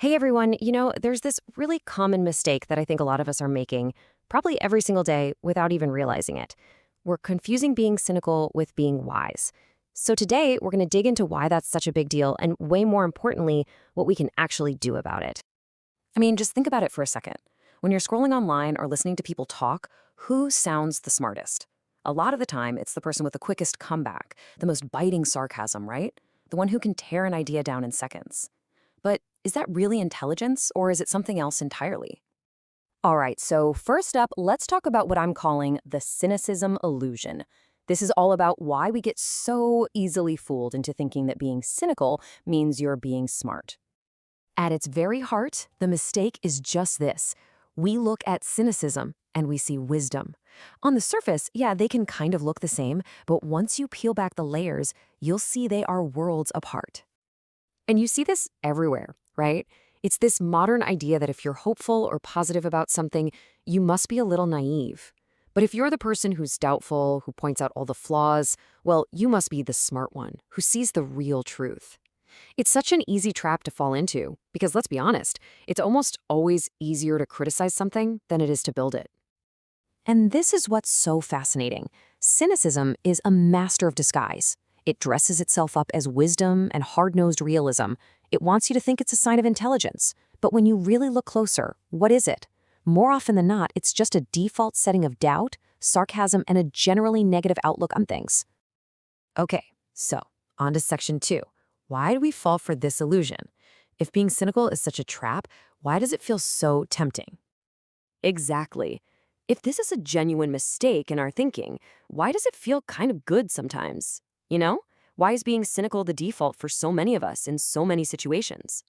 Hey everyone, there's this really common mistake that I think a lot of us are making, probably every single day without even realizing it. We're confusing being cynical with being wise. So today, we're going to dig into why that's such a big deal and, way more importantly, what we can actually do about it. I mean, just think about it for a second. When you're scrolling online or listening to people talk, who sounds the smartest? A lot of the time, it's the person with the quickest comeback, the most biting sarcasm, right? The one who can tear an idea down in seconds. But is that really intelligence, or is it something else entirely? All right, so first up, let's talk about what I'm calling the cynicism illusion. This is all about why we get so easily fooled into thinking that being cynical means you're being smart. At its very heart, the mistake is just this. We look at cynicism and we see wisdom. On the surface, yeah, they can kind of look the same, but once you peel back the layers, you'll see they are worlds apart. And you see this everywhere, right? It's this modern idea that if you're hopeful or positive about something, you must be a little naive. But if you're the person who's doubtful, who points out all the flaws, well, you must be the smart one, who sees the real truth. It's such an easy trap to fall into, because let's be honest, it's almost always easier to criticize something than it is to build it. And this is what's so fascinating. Cynicism is a master of disguise. It dresses itself up as wisdom and hard-nosed realism. It wants you to think it's a sign of intelligence. But when you really look closer, what is it? More often than not, it's just a default setting of doubt, sarcasm, and a generally negative outlook on things. Okay, so on to section 2. Why do we fall for this illusion? If being cynical is such a trap, why does it feel so tempting? Exactly. If this is a genuine mistake in our thinking, why does it feel kind of good sometimes? Why is being cynical the default for so many of us in so many situations?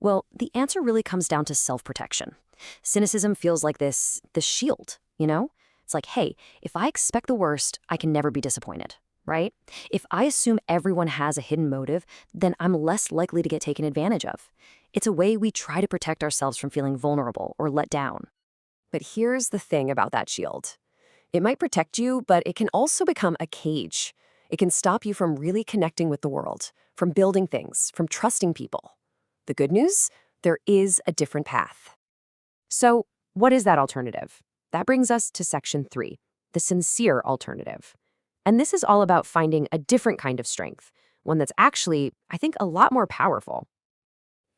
Well, the answer really comes down to self-protection. Cynicism feels like this shield. It's like, hey, if I expect the worst, I can never be disappointed, right? If I assume everyone has a hidden motive, then I'm less likely to get taken advantage of. It's a way we try to protect ourselves from feeling vulnerable or let down. But here's the thing about that shield. It might protect you, but it can also become a cage. It can stop you from really connecting with the world, from building things, from trusting people. The good news? There is a different path. So, what is that alternative? That brings us to section 3, the sincere alternative. And this is all about finding a different kind of strength, one that's actually, I think, a lot more powerful.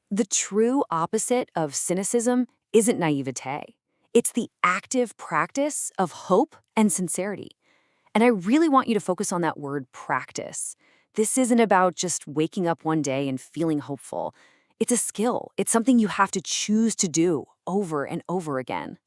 The true opposite of cynicism isn't naivete. It's the active practice of hope and sincerity. And I really want you to focus on that word practice. This isn't about just waking up one day and feeling hopeful. It's a skill. It's something you have to choose to do over and over again.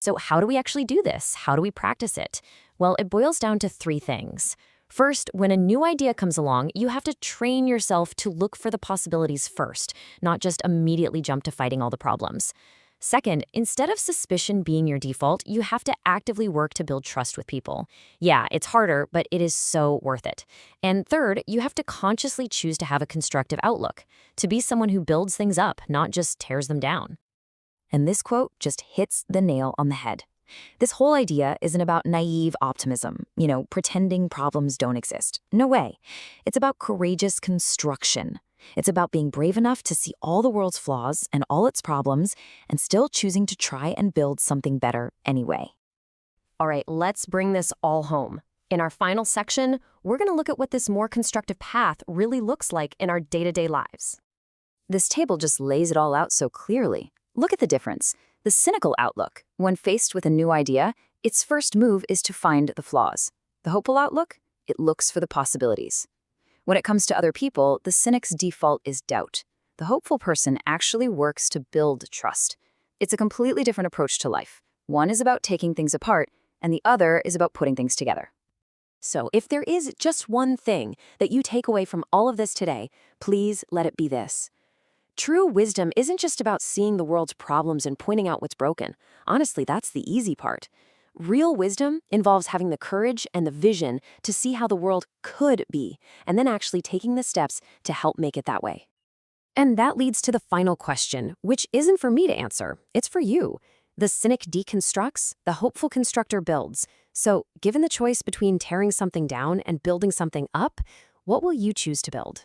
So how do we actually do this? How do we practice it? Well, it boils down to 3 things. First, when a new idea comes along, you have to train yourself to look for the possibilities first, not just immediately jump to fighting all the problems. Second, instead of suspicion being your default, you have to actively work to build trust with people. Yeah, it's harder, but it is so worth it. And third, you have to consciously choose to have a constructive outlook, to be someone who builds things up, not just tears them down. And this quote just hits the nail on the head. This whole idea isn't about naive optimism, pretending problems don't exist. No way. It's about courageous construction. It's about being brave enough to see all the world's flaws and all its problems and still choosing to try and build something better anyway. All right, let's bring this all home. In our final section, we're going to look at what this more constructive path really looks like in our day-to-day lives. This table just lays it all out so clearly. Look at the difference. The cynical outlook, when faced with a new idea, its first move is to find the flaws. The hopeful outlook, it looks for the possibilities. When it comes to other people, the cynic's default is doubt. The hopeful person actually works to build trust. It's a completely different approach to life. One is about taking things apart, and the other is about putting things together. So if there is just one thing that you take away from all of this today, please let it be this. True wisdom isn't just about seeing the world's problems and pointing out what's broken. Honestly, that's the easy part. Real wisdom involves having the courage and the vision to see how the world could be, and then actually taking the steps to help make it that way. And that leads to the final question, which isn't for me to answer. It's for you. The cynic deconstructs, the hopeful constructor builds. So, given the choice between tearing something down and building something up, what will you choose to build?